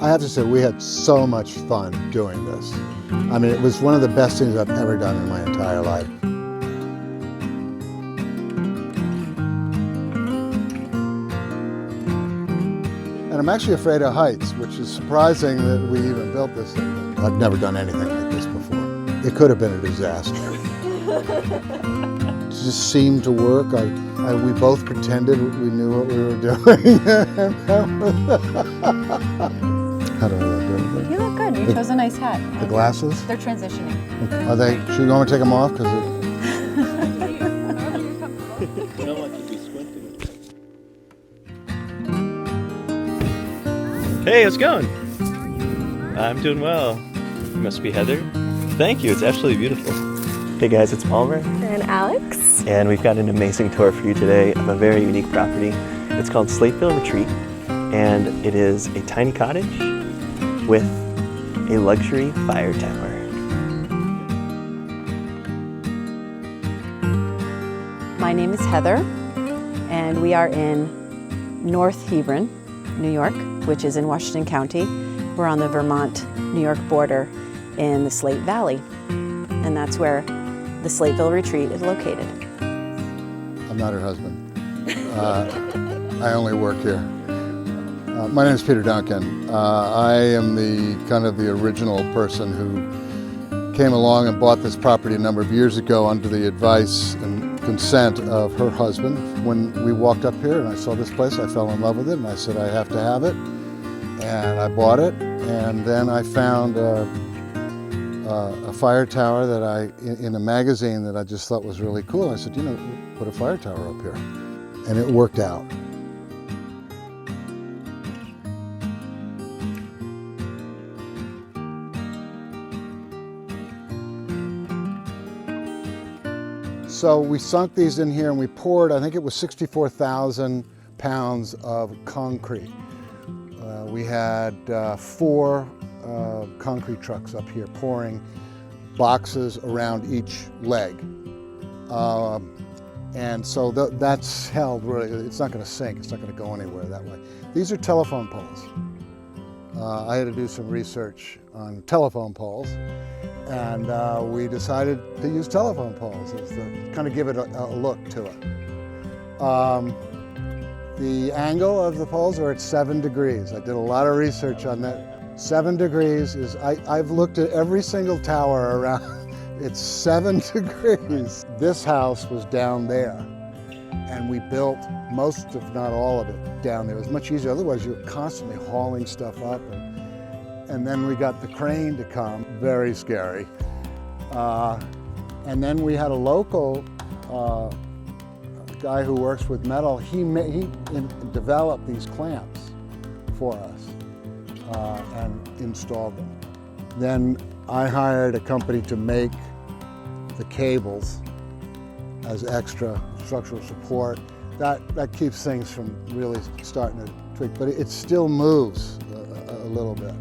I have to say, we had so much fun doing this. I mean, it was one of the best things I've ever done in my entire life. And I'm actually afraid of heights, which is surprising that we even built this thing. I've never done anything like this before. It could have been a disaster. It just seemed to work. We both pretended we knew what we were doing. How do I look? You look good. You chose a nice hat. The glasses? They're transitioning. Are they? Should you want me to take them off? Because You don't want to be squinting. Hey, how's it going? I'm doing well. You must be Heather. Thank you. It's absolutely beautiful. Hey guys, it's Palmer. And Alex. And we've got an amazing tour for you today of a very unique property. It's called Slateville Retreat, and it is a tiny cottage with a luxury fire tower. My name is Heather, and we are in North Hebron, New York, which is in Washington County. We're on the Vermont-New York border in the Slate Valley, and that's where the Slateville Retreat is located. I'm not her husband. I only work here. My name is Peter Duncan. I am the original person who came along and bought this property a number of years ago under the advice and consent of her husband. When we walked up here and I saw this place, I fell in love with it, and I said I have to have it, and I bought it. And then I found a fire tower that in a magazine that I just thought was really cool. I said, put a fire tower up here, and it worked out. So we sunk these in here and we poured, I think it was 64,000 pounds of concrete. We had 4 concrete trucks up here pouring boxes around each leg. And so that's held really, it's not going to sink, it's not going to go anywhere that way. These are telephone poles. I had to do some research on telephone poles, and we decided to use telephone poles as kind of give it a look to it. The angle of the poles are at 7 degrees. I did a lot of research on that. 7 degrees is, I've looked at every single tower around, it's 7 degrees. This house was down there, and we built most, if not all of it, down there. It was much easier, otherwise you're constantly hauling stuff up. And then we got the crane to come, very scary. And then we had a local guy who works with metal. He developed these clamps for us and installed them. Then I hired a company to make the cables as extra structural support. That keeps things from really starting to tweak, but it still moves a little bit.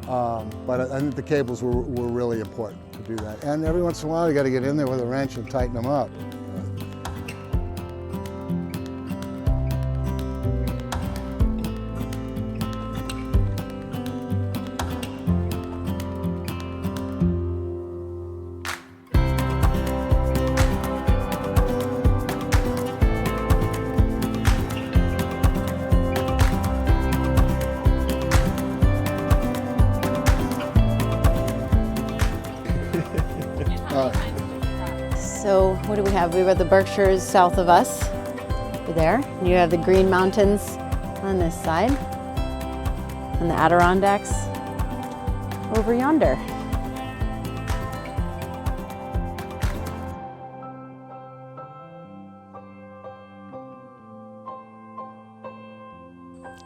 But I think the cables were really important to do that. And every once in a while, you got to get in there with a wrench and tighten them up. So what do we have? We have the Berkshires south of us, over there. And you have the Green Mountains on this side, and the Adirondacks over yonder.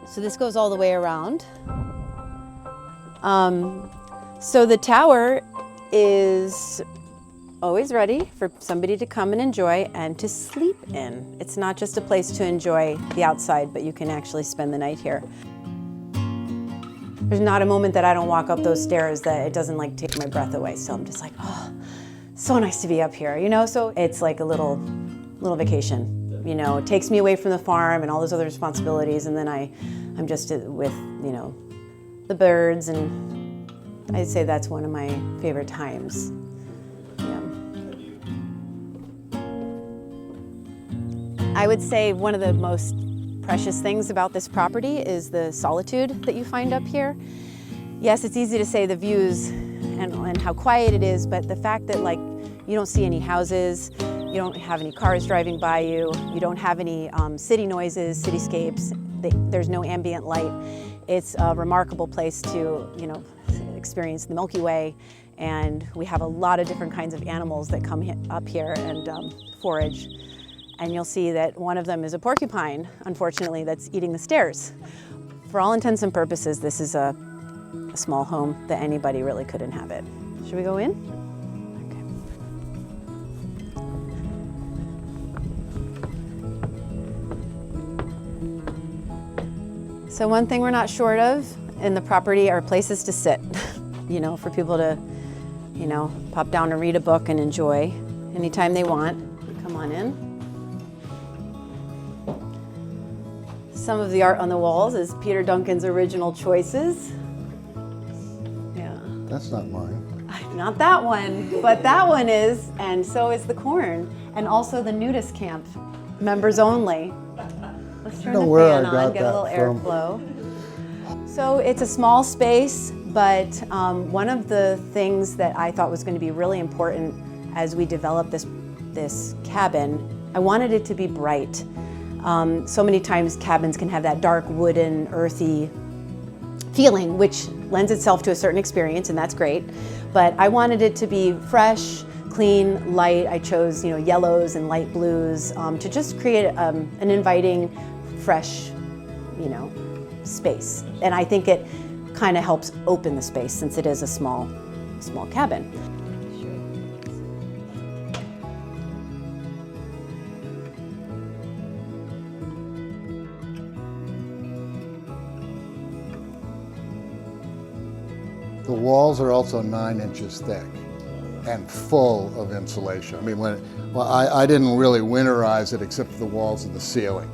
So this goes all the way around. So the tower is always ready for somebody to come and enjoy and to sleep in. It's not just a place to enjoy the outside, but you can actually spend the night here. There's not a moment that I don't walk up those stairs that it doesn't like take my breath away. So I'm just like, oh, so nice to be up here, you know? So it's like a little vacation, you know? It takes me away from the farm and all those other responsibilities, and then I'm just with, you know, the birds, and I'd say that's one of my favorite times. Yeah. I would say one of the most precious things about this property is the solitude that you find up here. Yes, it's easy to say the views and how quiet it is, but the fact that like you don't see any houses, you don't have any cars driving by you, you don't have any city noises, cityscapes, there's no ambient light. It's a remarkable place to, experience the Milky Way, and we have a lot of different kinds of animals that come up here and forage. And you'll see that one of them is a porcupine, unfortunately, that's eating the stairs. For all intents and purposes, this is a small home that anybody really could inhabit. Should we go in? Okay. So one thing we're not short of in the property are places to sit, for people to, pop down and read a book and enjoy anytime they want. Come on in. Some of the art on the walls is Peter Duncan's original choices. Yeah. That's not mine. Not that one, but that one is, and so is the corn, and also the nudist camp, members only. Let's turn the fan on, get a little airflow. So it's a small space, but one of the things that I thought was going to be really important as we developed this cabin, I wanted it to be bright. So many times cabins can have that dark, wooden, earthy feeling, which lends itself to a certain experience, and that's great. But I wanted it to be fresh, clean, light. I chose, yellows and light blues to just create an inviting, fresh, space. And I think it kind of helps open the space since it is a small cabin. The walls are also 9 inches thick and full of insulation. I mean, I didn't really winterize it except for the walls and the ceiling,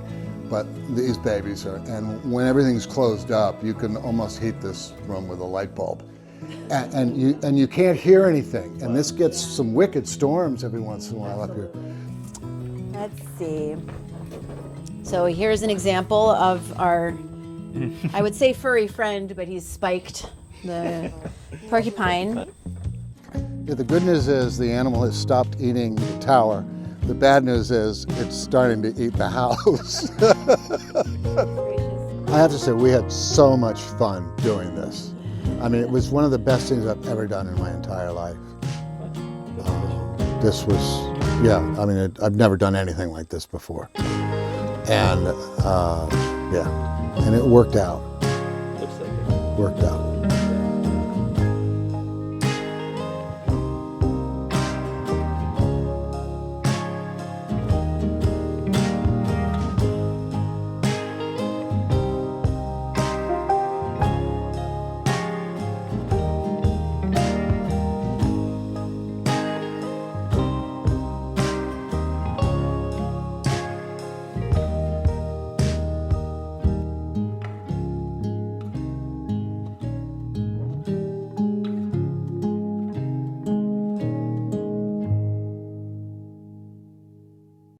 but these babies are, and when everything's closed up, you can almost heat this room with a light bulb. And you can't hear anything, and this gets some wicked storms every once in a while up here. Let's see. So here's an example of our, I would say furry friend, but he's spiked. The porcupine. Yeah, the good news is the animal has stopped eating the tower. The bad news is it's starting to eat the house. I have to say, we had so much fun doing this. I mean, it was one of the best things I've ever done in my entire life. This was, I've never done anything like this before. And, and it worked out. Worked out.